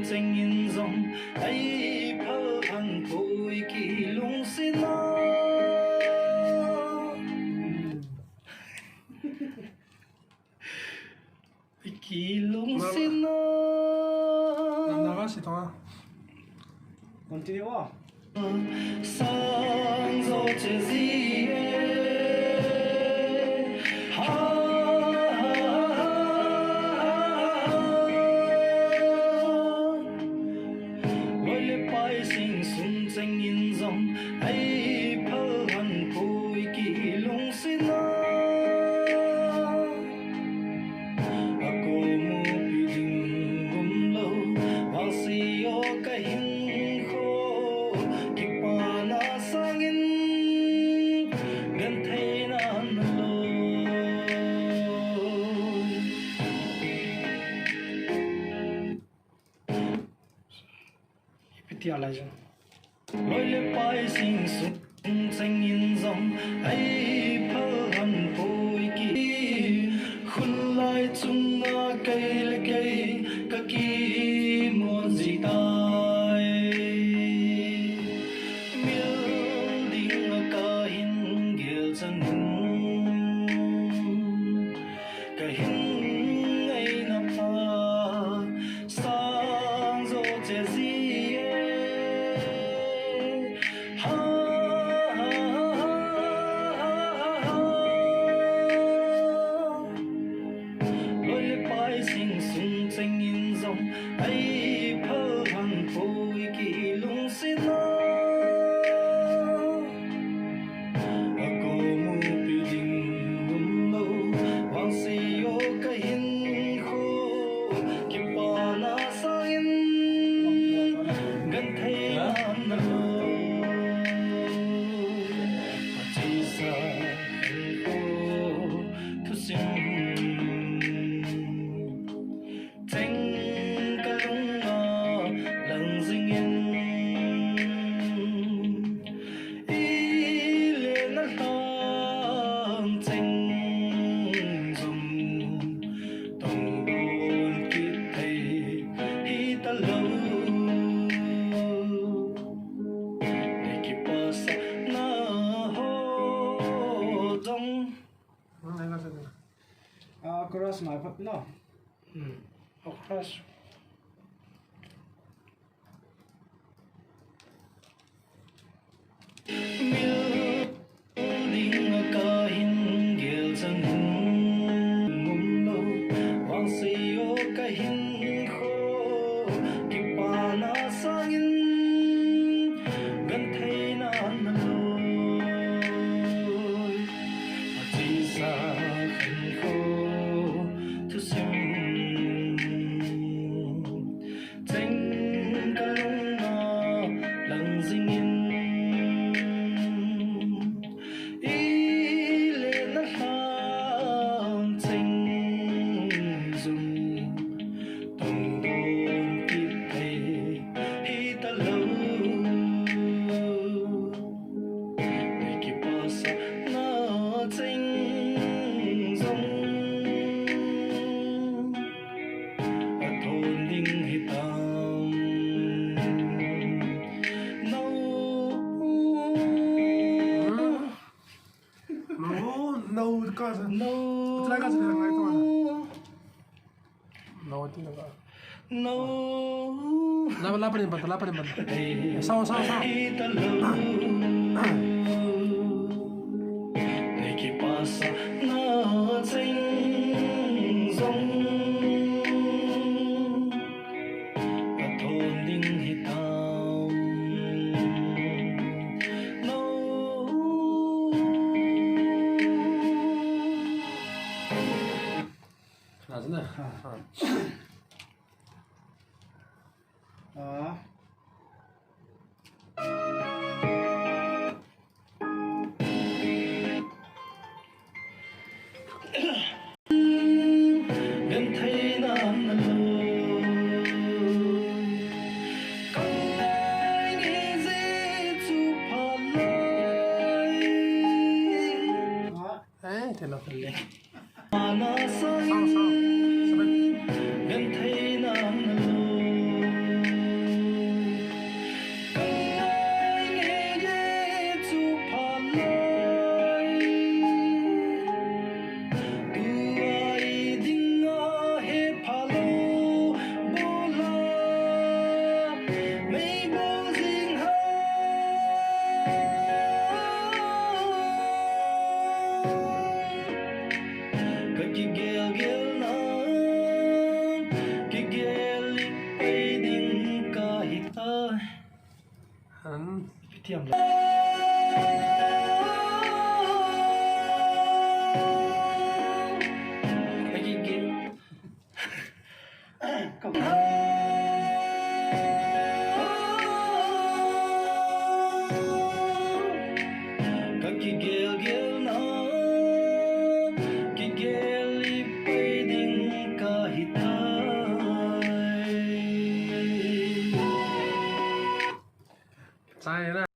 tranh in dòng ấy phơ hằng thôi kỳ lung xin nó kỳ lung xin nó 나가 시동아. Continue. sang gió trời gì lối lê bay xinh xung tranh in dòng ấy phơ hằn thôi kỳ lung xin nó cô mu bị đình gom lâu vào xì ô cái hình khô kịp bà na sang in gần thấy nan lối Piti alai jang. lối lê bay xinh xung tranh in dòng ấy phơ hằn thôi kỳ khun lai chung na cây lê cây cả kỳ muôn gì tai miêu đình cả hin gel chân cả hin ấy nằm ta sang gió trẻ gì lối lê bay xinh xung tranh in dòng ấy phơ hằn thôi kỳ lung xin nó cô mu bị đình gom lâu vang xì ô cái hình khô kịp bà na sang in gần thấy nan lối chỉ xa hình khô thu xin tranh cả lung ngờ lần dinh yên ý lên nó thang tranh dùng tổng đồn kịp thầy hi ta lâu để kịp bà sa na hô dòng 내가 저기. Chorus my pap no. 오크라시. miêu đình cả hin gel chân ngum lâu vang xì ô cái hin khô kịp bà na sang in gần thấy nan lối chỉ xa hình khô thu sim tranh cả lung ngờ lần dinh yên ý lên nó thang tranh dùng tổng đồn kịp thầy hi ta lâu để kịp bà sa na tranh dùng ở thôn đình hi tam nâu No, casa. nâu Try ka sa ngay to ano. No, ito na ka. nâu Lapan din ba? Lapan din ba? Sao. hi ta lâu để kịp bà sa na tranh dùng ở thôn đình hi tam nâu Razı ne? gần thấy nan lối con ai nghĩ gì chu phá lối Thế nào phải mà na sang Sao? gần thấy nan lối thiam cái kia không cái kia kia nó cái kia li bay đinh cả hít sai nữa